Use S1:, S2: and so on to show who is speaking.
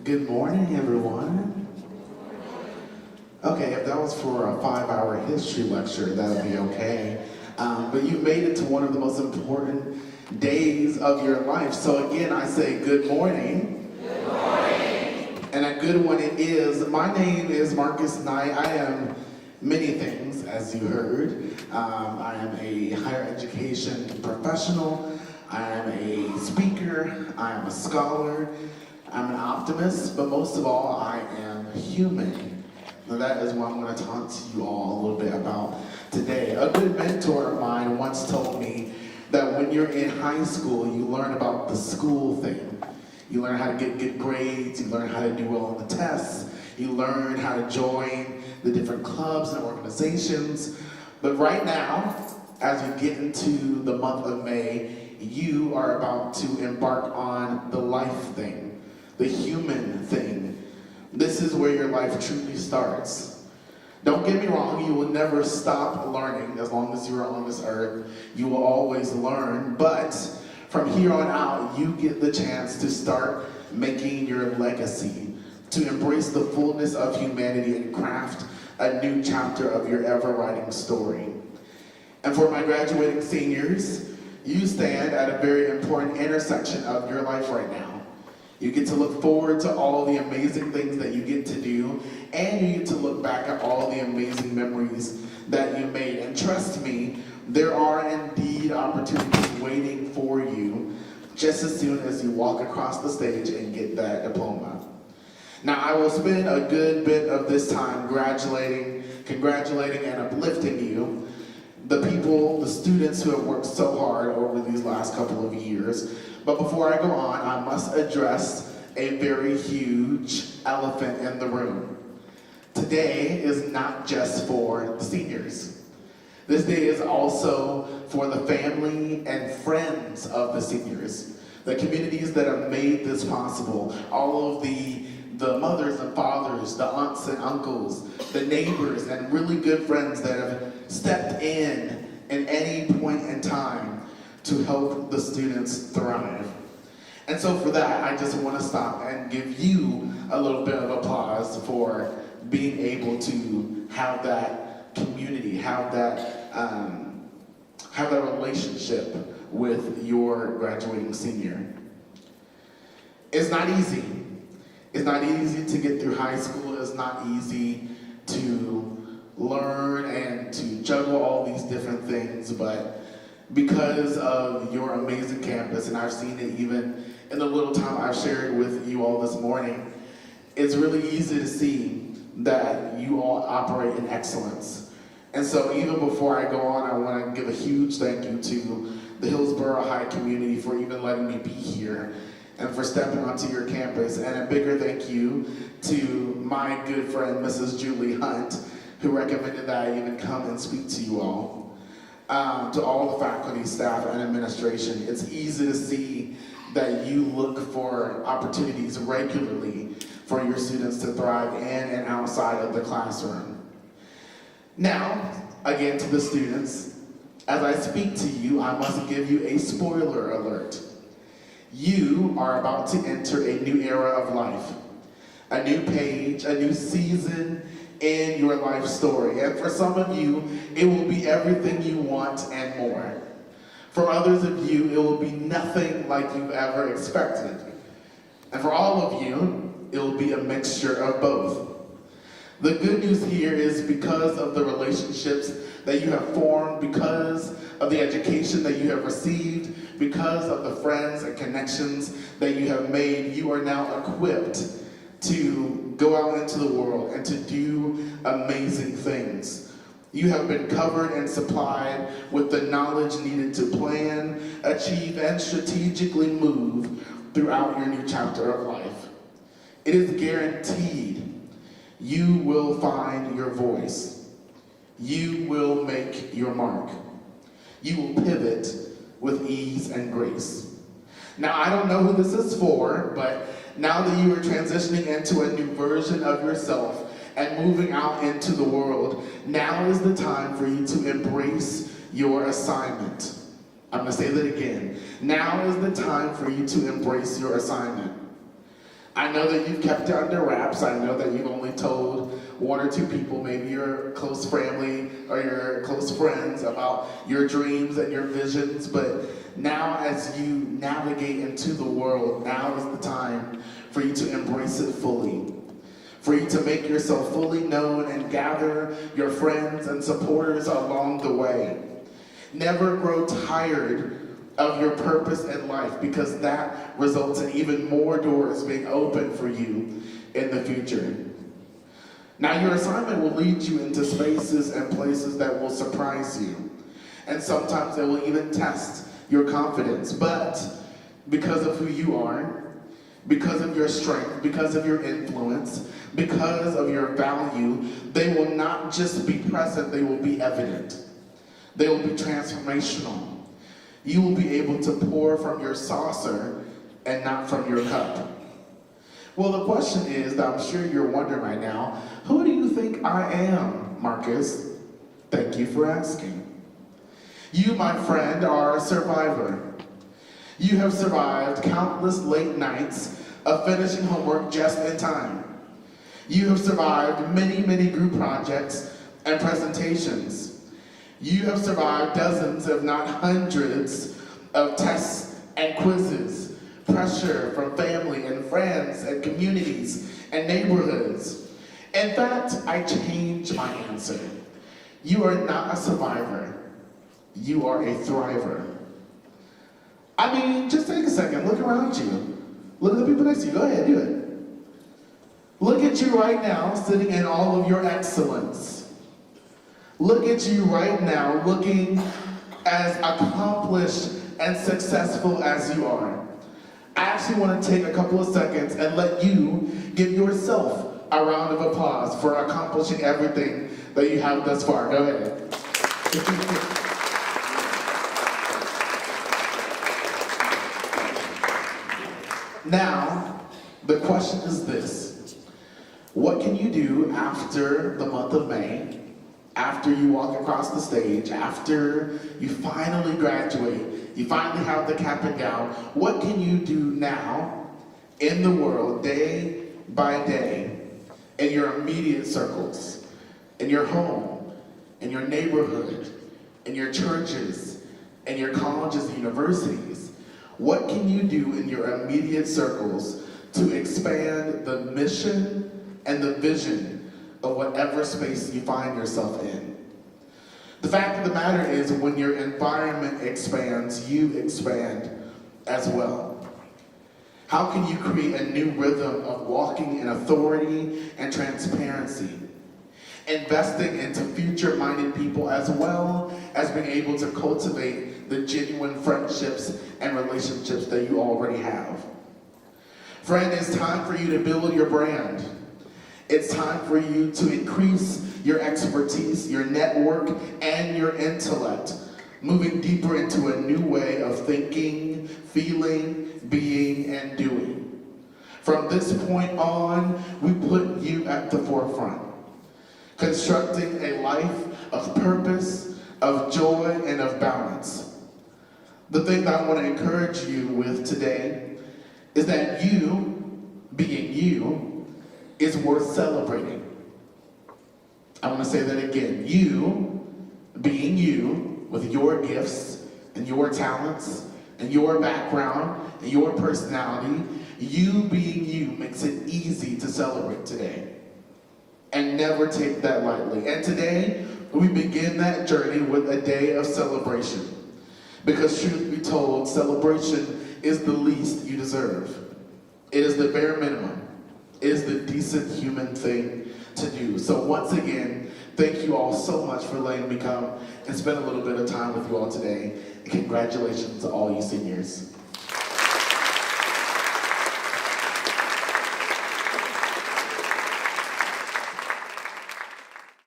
S1: Good morning, everyone. Okay, if that was for a 5-hour history lecture, that would be okay. But you made it to one of the most important days of your life. So again, I say good morning.
S2: Good morning.
S1: And a good one it is. My name is Marcustheknight. I am many things, as you heard. I am a higher education professional. I am a speaker. I am a scholar. I'm an optimist, but most of all, I am human. Now that is what I'm going to talk to you all a little bit about today. A good mentor of mine once told me that when you're in high school, you learn about the school thing. You learn how to get good grades, you learn how to do well on the tests, you learn how to join the different clubs and organizations. But right now, as we get into the month of May, you are about to embark on the life thing. The human thing. This is where your life truly starts. Don't get me wrong, you will never stop learning as long as you are on this earth. You will always learn, but from here on out, you get the chance to start making your legacy, to embrace the fullness of humanity and craft a new chapter of your ever-writing story. And for my graduating seniors, you stand at a very important intersection of your life right now. You get to look forward to all the amazing things that you get to do, and you get to look back at all the amazing memories that you made. And trust me, there are indeed opportunities waiting for you just as soon as you walk across the stage and get that diploma. Now, I will spend a good bit of this time congratulating and uplifting you, the people, the students who have worked so hard over these last couple of years. But before I go on, I must address a very huge elephant in the room. Today is not just for the seniors. This day is also for the family and friends of the seniors, the communities that have made this possible, all of the mothers and fathers, the aunts and uncles, the neighbors, and really good friends that have stepped in any point in time to help the students thrive. And so for that, I just want to stop and give you a little bit of applause for being able to have that community, have that relationship with your graduating senior. It's not easy. It's not easy to get through high school. It's not easy to learn and to juggle all these different things, but because of your amazing campus, and I've seen it even in the little time I've shared with you all this morning, it's really easy to see that you all operate in excellence. And so even before I go on, I want to give a huge thank you to the Hillsboro High community for even letting me be here and for stepping onto your campus. And a bigger thank you to my good friend, Mrs. Julie Hunt, who recommended that I even come and speak to you all. To all the faculty, staff, and administration, it's easy to see that you look for opportunities regularly for your students to thrive in and outside of the classroom. Now, again to the students, as I speak to you, I must give you a spoiler alert. You are about to enter a new era of life, a new page, a new season in your life story. And for some of you, it will be everything you want and more. For others of you, it will be nothing like you've ever expected. And for all of you, it will be a mixture of both. The good news here is because of the relationships that you have formed, because of the education that you have received, because of the friends and connections that you have made, you are now equipped to go out into the world and to do amazing things. You have been covered and supplied with the knowledge needed to plan, achieve, and strategically move throughout your new chapter of life. It is guaranteed you will find your voice. You will make your mark. You will pivot with ease and grace. Now, I don't know who this is for, but now that you are transitioning into a new version of yourself and moving out into the world, now is the time for you to embrace your assignment. I'm going to say that again. Now is the time for you to embrace your assignment. I know that you've kept it under wraps. I know that you've only told one or two people, maybe your close family or your close friends, about your dreams and your visions. But now as you navigate into the world, now is the time for you to embrace it fully. For you to make yourself fully known and gather your friends and supporters along the way. Never grow tired of your purpose in life, because that results in even more doors being open for you in the future. Now, your assignment will lead you into spaces and places that will surprise you. And sometimes they will even test your confidence. But because of who you are, because of your strength, because of your influence, because of your value, they will not just be present, they will be evident. They will be transformational. You will be able to pour from your saucer and not from your cup. Well, the question is, that I'm sure you're wondering right now, who do you think I am, Marcus? Thank you for asking. You, my friend, are a survivor. You have survived countless late nights of finishing homework just in time. You have survived many, many group projects and presentations. You have survived dozens, if not hundreds, of tests and quizzes, pressure from family and friends and communities and neighborhoods. In fact, I changed my answer. You are not a survivor. You are a thriver. I mean, just take a second, look around you. Look at the people next to you. Go ahead, do it. Look at you right now, sitting in all of your excellence. Look at you right now, looking as accomplished and successful as you are. I actually want to take a couple of seconds and let you give yourself a round of applause for accomplishing everything that you have thus far. Go ahead. Now, the question is this. What can you do after the month of May, after you walk across the stage, after you finally graduate, you finally have the cap and gown? What can you do now in the world, day by day, in your immediate circles, in your home, in your neighborhood, in your churches, in your colleges and universities? What can you do in your immediate circles to expand the mission and the vision of whatever space you find yourself in? The fact of the matter is, when your environment expands, you expand as well. How can you create a new rhythm of walking in authority and transparency? Investing into future-minded people, as well as being able to cultivate the genuine friendships and relationships that you already have. Friend, it's time for you to build your brand. It's time for you to increase your expertise, your network, and your intellect, moving deeper into a new way of thinking, feeling, being, and doing. From this point on, we put you at the forefront, constructing a life of purpose, of joy, and of balance. The thing that I want to encourage you with today is that you, being you, is worth celebrating. I want to say that again. You, being you, with your gifts and your talents and your background and your personality, you being you makes it easy to celebrate today. And never take that lightly. And today, we begin that journey with a day of celebration. Because truth be told, celebration is the least you deserve. It is the bare minimum. It is the decent human thing to do. So once again, thank you all so much for letting me come and spend a little bit of time with you all today. And congratulations to all you seniors.